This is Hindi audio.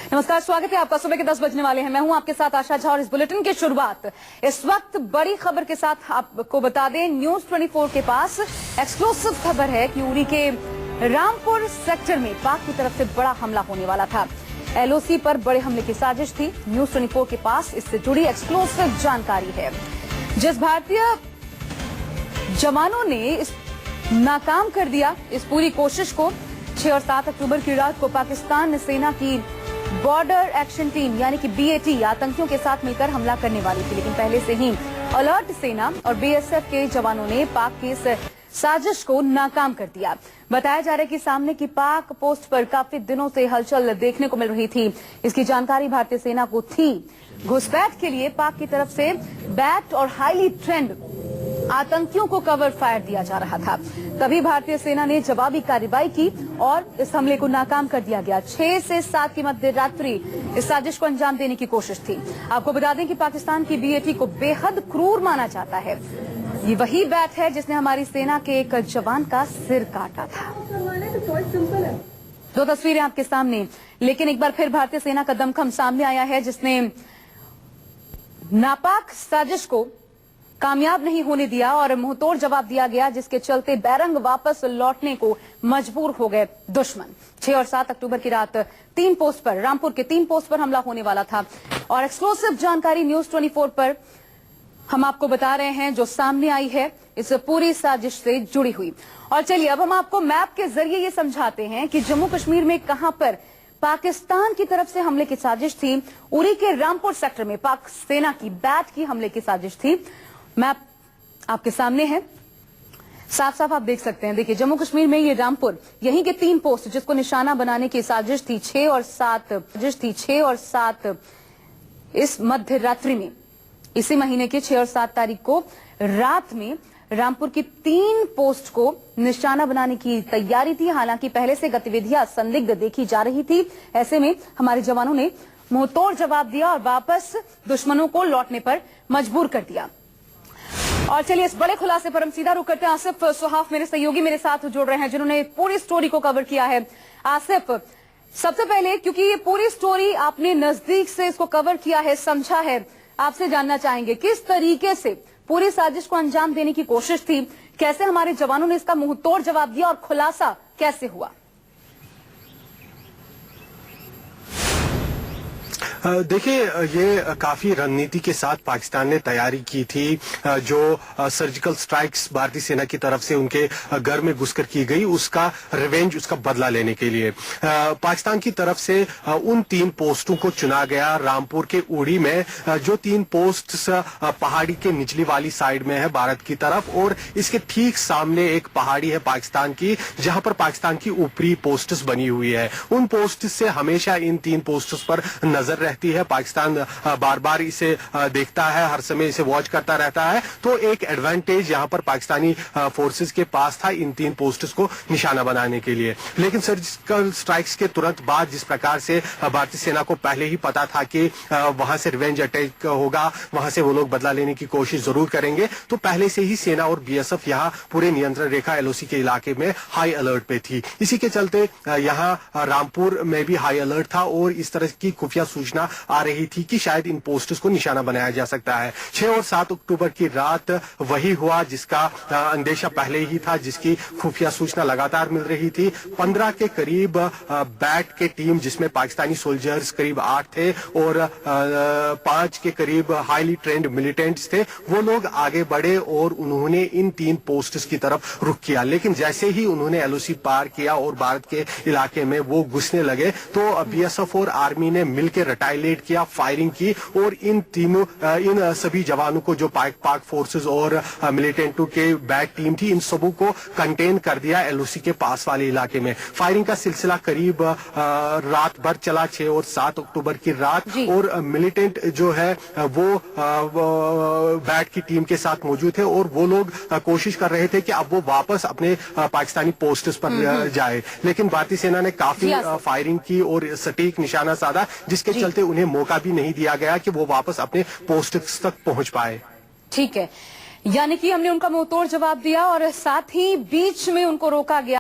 नमस्कार, स्वागत है आपका। सुबह के 10 बजने वाले हैं। मैं हूं आपके साथ आशा झा और इस बुलेटिन की शुरुआत इस वक्त बड़ी खबर के साथ आपको बता दें। न्यूज 24 के पास एक्सक्लूसिव खबर है कि उरी के रामपुर सेक्टर में पाक की तरफ से बड़ा हमला होने वाला था। एलओसी पर बड़े हमले की साजिश थी। न्यूज 24 के पास इससे जुड़ी एक्सक्लूसिव जानकारी है। जिस भारतीय जवानों ने इस नाकाम कर दिया इस पूरी कोशिश को, 6 और 7 अक्टूबर की रात को पाकिस्तान सेना की बॉर्डर एक्शन टीम यानी कि बीएटी आतंकियों के साथ मिलकर हमला करने वाली थी, लेकिन पहले से ही अलर्ट सेना और बीएसएफ के जवानों ने पाक की इस साजिश को नाकाम कर दिया। बताया जा रहा है कि सामने की पाक पोस्ट पर काफी दिनों से हलचल देखने को मिल रही थी। इसकी जानकारी भारतीय सेना को थी। घुसपैठ के लिए पाक की तरफ से बैट और हाईली ट्रेंड आतंकियों को कवर फायर दिया जा रहा था। तभी भारतीय सेना ने जवाबी कार्रवाई की और इस हमले को नाकाम कर दिया गया। 6 से 7 की मध्य रात्रि इस साजिश को अंजाम देने की कोशिश थी। आपको बता दें कि पाकिस्तान की बीएटी को बेहद क्रूर माना जाता है। ये वही बैट है जिसने हमारी सेना के एक जवान का सिर काटा था। 2 तस्वीरें आपके सामने, लेकिन एक बार फिर भारतीय सेना का दमखम सामने आया है, जिसने नापाक साजिश को कामयाब नहीं होने दिया और मुंहतोड़ जवाब दिया गया, जिसके चलते बैरंग वापस लौटने को मजबूर हो गए दुश्मन। 6 और 7 अक्टूबर की रात 3 पोस्ट पर, रामपुर के 3 पोस्ट पर हमला होने वाला था और एक्सक्लूसिव जानकारी न्यूज 24 पर हम आपको बता रहे हैं, जो सामने आई है इस पूरी साजिश से जुड़ी हुई। और चलिए अब हम आपको मैप के जरिए ये समझाते हैं कि जम्मू कश्मीर में कहां पर पाकिस्तान की तरफ से हमले की साजिश थी। उरी के रामपुर सेक्टर में पाक सेना की बैट की हमले की साजिश थी। मैप आपके सामने है, साफ साफ आप देख सकते हैं। देखिए, जम्मू कश्मीर में ये रामपुर, यहीं के 3 पोस्ट जिसको निशाना बनाने की साजिश थी 6 और 7 इस मध्य रात्रि में, इसी महीने के 6 और 7 तारीख को रात में रामपुर की 3 पोस्ट को निशाना बनाने की तैयारी थी। हालांकि पहले से गतिविधियां संदिग्ध देखी जा रही थी। ऐसे में हमारे जवानों ने मुंहतोड़ जवाब दिया और वापस दुश्मनों को लौटने पर मजबूर कर दिया। और चलिए इस बड़े खुलासे पर हम सीधा रुक करते हैं। आसिफ सुहाफ मेरे सहयोगी मेरे साथ जुड़ रहे हैं, जिन्होंने पूरी स्टोरी को कवर किया है। आसिफ, सबसे पहले, क्योंकि ये पूरी स्टोरी आपने नजदीक से इसको कवर किया है, समझा है, आपसे जानना चाहेंगे किस तरीके से पूरी साजिश को अंजाम देने की कोशिश थी, कैसे हमारे जवानों ने इसका मुंहतोड़ जवाब दिया और खुलासा कैसे हुआ? देखिए, ये काफी रणनीति के साथ पाकिस्तान ने तैयारी की थी। जो सर्जिकल स्ट्राइक्स भारतीय सेना की तरफ से उनके घर में घुसकर की गई, उसका रिवेंज, उसका बदला लेने के लिए पाकिस्तान की तरफ से उन 3 पोस्टों को चुना गया। रामपुर के उड़ी में जो 3 पोस्ट पहाड़ी के निचली वाली साइड में है भारत की तरफ, और इसके ठीक सामने एक पहाड़ी है पाकिस्तान की, जहां पर पाकिस्तान की ऊपरी पोस्ट्स बनी हुई है। उन पोस्ट से हमेशा इन 3 पोस्ट्स पर नजर रहती है। पाकिस्तान बार बार इसे देखता है, हर समय इसे वॉच करता रहता है। तो एक एडवांटेज यहां पर पाकिस्तानी फोर्सेस के पास था इन 3 पोस्ट्स को निशाना बनाने के लिए। लेकिन सर्जिकल स्ट्राइक्स के तुरंत बाद, जिस प्रकार से भारतीय सेना को पहले ही पता था कि वहां से रिवेंज अटैक होगा, वहां से वो लोग बदला लेने की कोशिश जरूर करेंगे, तो पहले से ही सेना और बीएसएफ यहां पूरे नियंत्रण रेखा एलओसी के इलाके में हाई अलर्ट पे थी। इसी के चलते यहां रामपुर में भी हाई अलर्ट था और इस तरह की खुफिया सूचना आ रही थी कि शायद इन पोस्ट्स को निशाना बनाया जा सकता है। 6 और 7 अक्टूबर की रात वही हुआ जिसका अंदेशा पहले ही था, जिसकी खुफिया सूचना लगातार मिल रही थी। 15 के करीब बैट के टीम, जिसमें पाकिस्तानी सोल्जर्स करीब 8 थे और 5 के करीब हाईली ट्रेंड मिलिटेंट्स थे, वो लोग आगे बढ़े और उन्होंने इन 3 पोस्ट्स की तरफ रुख किया। लेकिन जैसे ही उन्होंने एलओसी पार किया और भारत के इलाके में वो घुसने लगे, तो बीएसएफ और आर्मी ने मिलकर रिटाइलेट किया, फायरिंग की और इन सभी जवानों को, जो पाक फोर्सेस और मिलिटेंटों के बैक टीम थी, इन सबों को कंटेन कर दिया एलओसी के पास वाले इलाके में। फायरिंग का सिलसिला करीब रात भर चला, 6 और 7 अक्टूबर की रात, और मिलिटेंट जो है वो बैट की टीम के साथ मौजूद थे और वो लोग कोशिश कर रहे थे कि अब वो वापस अपने पाकिस्तानी पोस्ट्स पर जाए। लेकिन भारतीय सेना ने काफी फायरिंग की और सटीक निशाना साधा, जिसके चलते उन्हें मौका भी नहीं दिया गया कि वो वापस अपने पोस्ट तक पहुंच पाए। ठीक है, यानी कि हमने उनका मुंहतोड़ जवाब दिया और साथ ही बीच में उनको रोका गया।